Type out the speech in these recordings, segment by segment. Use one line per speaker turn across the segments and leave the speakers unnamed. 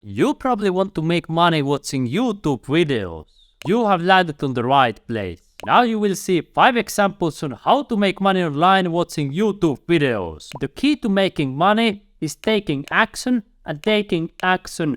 You probably want to make money watching YouTube videos. You have landed on the right place. Now you will see 5 examples on how to make money online watching YouTube videos. The key to making money is taking action and taking action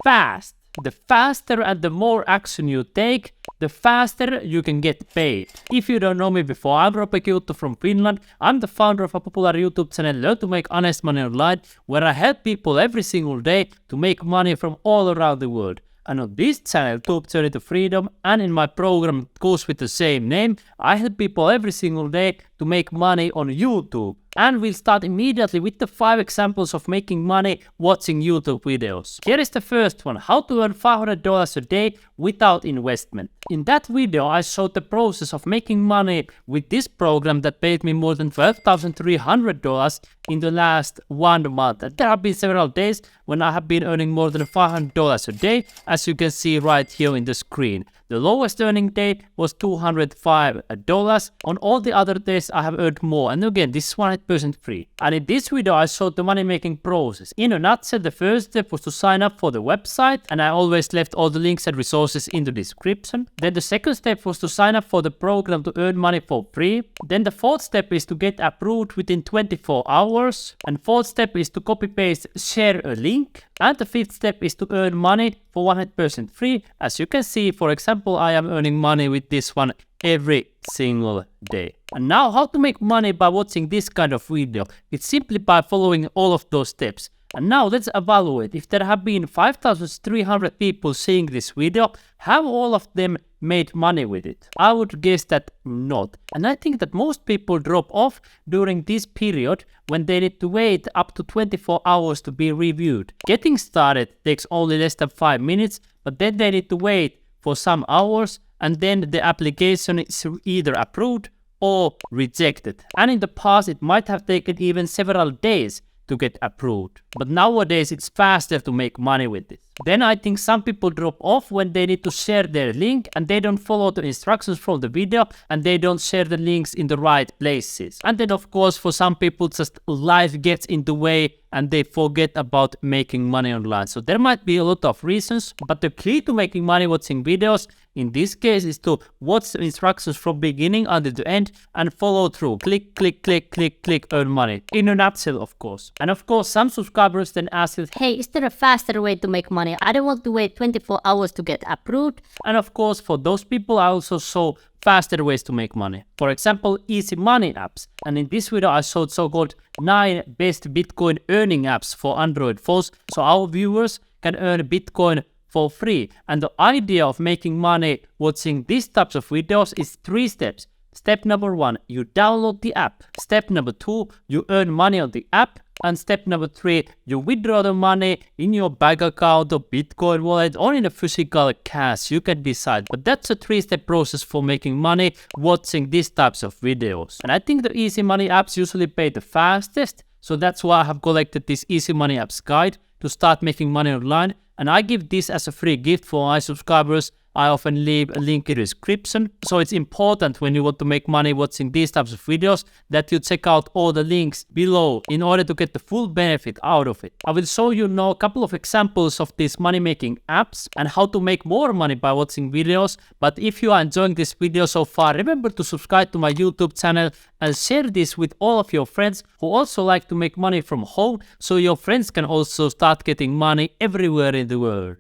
fast. The faster and the more action you take, the faster you can get paid. If you don't know me before, I'm Rope Juttu from Finland. I'm the founder of a popular YouTube channel, Learn to Make Honest Money Online, where I help people every single day to make money from all around the world. And on this channel, YouTube Journey to Freedom, and in my program that goes with the same name, I help people every single day to make money on YouTube. And we'll start immediately with the 5 examples of making money watching YouTube videos. Here is the first one, how to earn $500 a day without investment. In that video, I showed the process of making money with this program that paid me more than $12,300 in the last 1 month. And there have been several days when I have been earning more than $500 a day, as you can see right here in the screen. The lowest earning day was $205. On all the other days, I have earned more. And again, this is 100% free. And in this video, I showed the money making process. In a nutshell, the first step was to sign up for the website. And I always left all the links and resources in the description. Then the second step was to sign up for the program to earn money for free. Then the fourth step is to get approved within 24 hours. And fourth step is to copy paste, share a link. And the fifth step is to earn money for 100% free. As you can see, for example, I am earning money with this one every single day. And now how to make money by watching this kind of video? It's simply by following all of those steps. And now let's evaluate. If there have been 5,300 people seeing this video, have all of them made money with it? I would guess that not. And I think that most people drop off during this period when they need to wait up to 24 hours to be reviewed. Getting started takes only less than 5 minutes, but then they need to wait for some hours, and then the application is either approved or rejected. And in the past, it might have taken even several days to get approved. But nowadays, it's faster to make money with it. Then I think some people drop off when they need to share their link and they don't follow the instructions from the video and they don't share the links in the right places. And then of course, for some people, just life gets in the way and they forget about making money online. So there might be a lot of reasons, but the key to making money watching videos in this case is to watch the instructions from beginning until the end and follow through. Click, click, click, click, click, earn money. In a nutshell, of course. And of course, some subscribers then ask us,
Hey, is there a faster way to make money? I don't want to wait 24 hours to get approved.
And of course, for those people, I also show faster ways to make money. For example, easy money apps. And in this video, I showed so-called 9 best Bitcoin earning apps for Android phones. So our viewers can earn Bitcoin for free. And the idea of making money watching these types of videos is 3 steps. Step number 1, you download the app. Step number 2, you earn money on the app. And step number 3, you withdraw the money in your bank account or Bitcoin wallet or in a physical cash. You can decide. But that's a 3-step process for making money watching these types of videos. And I think the easy money apps usually pay the fastest. So that's why I have collected this easy money apps guide to start making money online. And I give this as a free gift for my subscribers. I often leave a link in the description. So it's important when you want to make money watching these types of videos that you check out all the links below in order to get the full benefit out of it. I will show you now a couple of examples of these money making apps and how to make more money by watching videos. But if you are enjoying this video so far, remember to subscribe to my YouTube channel and share this with all of your friends who also like to make money from home, so your friends can also start getting money everywhere in the world.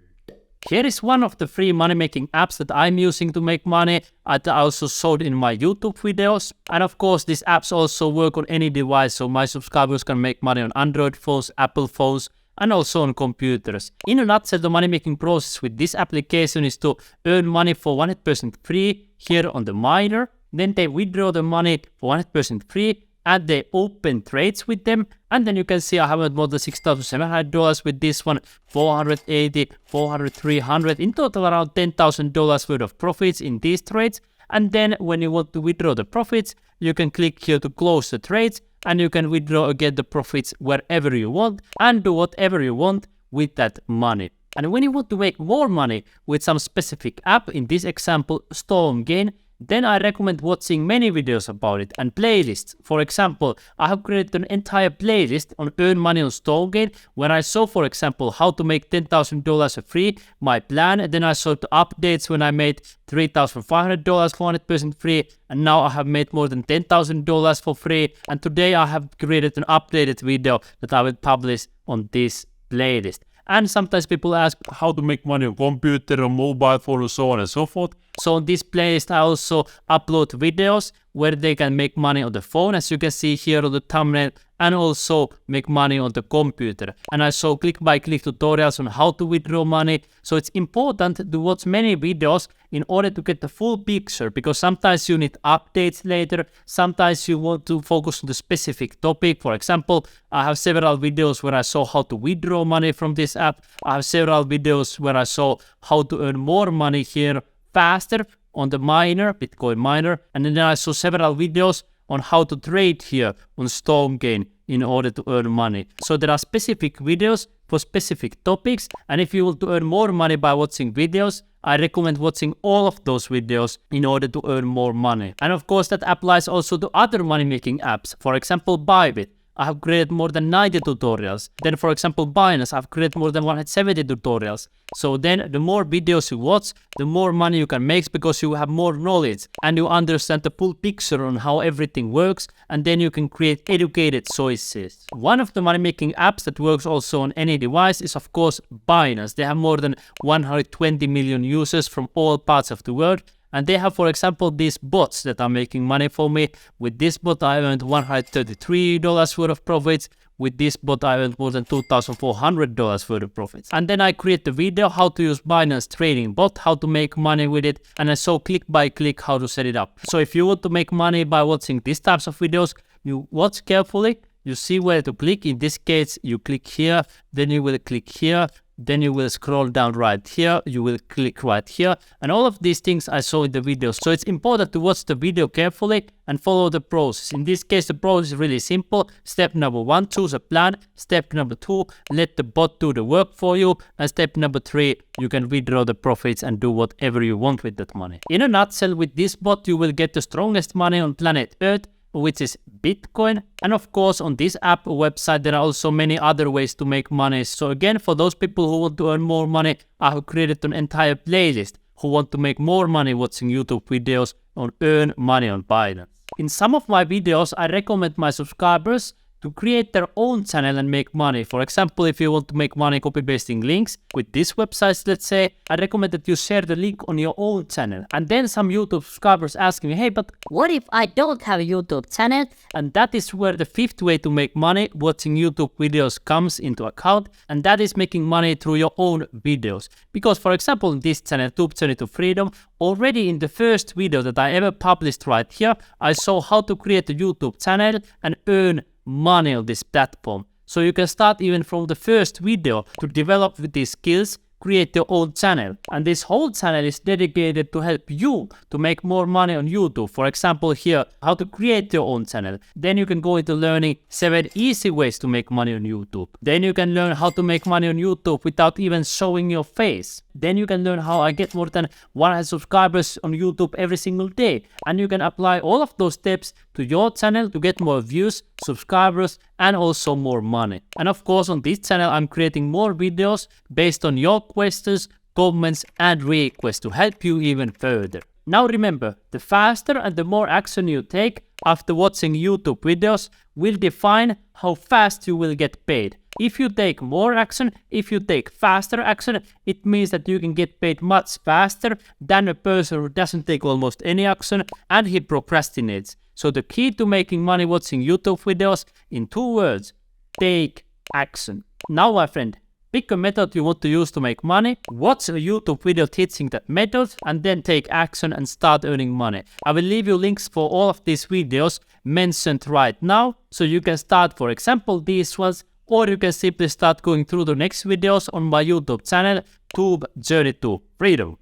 Here is one of the free money-making apps that I'm using to make money. I also showed in my YouTube videos. And of course, these apps also work on any device, so my subscribers can make money on Android phones, Apple phones, and also on computers. In a nutshell, the money-making process with this application is to earn money for 100% free here on the miner. Then they withdraw the money for 100% free. And they open trades with them. And then you can see I have earned more than $6,700 with this one, 480, 400, 300, in total around $10,000 worth of profits in these trades. And then when you want to withdraw the profits, you can click here to close the trades and you can withdraw again the profits wherever you want and do whatever you want with that money. And when you want to make more money with some specific app, in this example, Storm Gain, then I recommend watching many videos about it and playlists. For example, I have created an entire playlist on earn money on Stonegate where I saw, for example, how to make $10,000 free, my plan, and then I saw the updates when I made $3,500 100% free, and now I have made more than $10,000 for free, and today I have created an updated video that I will publish on this playlist. And sometimes people ask how to make money on computer or mobile phone and so on and so forth. So on this playlist I also upload videos where they can make money on the phone, as you can see here on the thumbnail, and also make money on the computer. And I show click-by-click tutorials on how to withdraw money. So it's important to watch many videos in order to get the full picture, because sometimes you need updates later, sometimes you want to focus on the specific topic. For example, I have several videos where I show how to withdraw money from this app. I have several videos where I show how to earn more money here faster on the miner, Bitcoin miner, and then I saw several videos on how to trade here on Stonegate in order to earn money. So there are specific videos for specific topics, and if you want to earn more money by watching videos, I recommend watching all of those videos in order to earn more money. And of course that applies also to other money making apps. For example, Bybit. I have created more than 90 tutorials. Then for example, Binance, I've created more than 170 tutorials. So then the more videos you watch, the more money you can make, because you have more knowledge and you understand the full picture on how everything works, and then you can create educated choices. One of the money making apps that works also on any device is of course Binance. They have more than 120 million users from all parts of the world. And they have, for example, these bots that are making money for me. With this bot, I earned $133 worth of profits. With this bot, I earned more than $2,400 worth of profits. And then I create the video how to use Binance trading bot, how to make money with it. And I show click by click how to set it up. So if you want to make money by watching these types of videos, you watch carefully. You see where to click. In this case, you click here, then you will click here. Then you will scroll down right here, you will click right here, and all of these things I saw in the video. So it's important to watch the video carefully and follow the process. In this case, the process is really simple. Step number 1, choose a plan. Step number 2, let the bot do the work for you. And step number 3, you can withdraw the profits and do whatever you want with that money. In a nutshell, with this bot, you will get the strongest money on planet Earth, which is Bitcoin. And of course on this app website there are also many other ways to make money. So again, for those people who want to earn more money, I have created an entire playlist who want to make more money watching YouTube videos on earn money on Binance. In some of my videos I recommend my subscribers to create their own channel and make money. For example, if you want to make money copy pasting links with these websites, let's say, I recommend that you share the link on your own channel. And then some YouTube subscribers ask me, hey, but
What if I don't have a YouTube channel?
and that is where the fifth way to make money watching YouTube videos comes into account, and that is making money through your own videos. Because for example, in this channel, Tube Journey to Freedom, already in the first video that I ever published right here, I saw how to create a YouTube channel and earn money on this platform. So you can start even from the first video to develop with these skills, create your own channel. And this whole channel is dedicated to help you to make more money on YouTube. For example, here, how to create your own channel. Then you can go into learning 7 easy ways to make money on YouTube. Then you can learn how to make money on YouTube without even showing your face. Then you can learn how I get more than 100 subscribers on YouTube every single day. And you can apply all of those steps to your channel to get more views, subscribers, and also more money. And of course, on this channel, I'm creating more videos based on your questions, comments, and requests to help you even further. Now remember, the faster and the more action you take after watching YouTube videos will define how fast you will get paid. If you take more action, if you take faster action, it means that you can get paid much faster than a person who doesn't take almost any action and he procrastinates. So the key to making money watching YouTube videos, in 2 words, take action. Now my friend, pick a method you want to use to make money, watch a YouTube video teaching that method, and then take action and start earning money. I will leave you links for all of these videos mentioned right now, so you can start, for example, these ones, or you can simply start going through the next videos on my YouTube channel, Tube Journey to Freedom.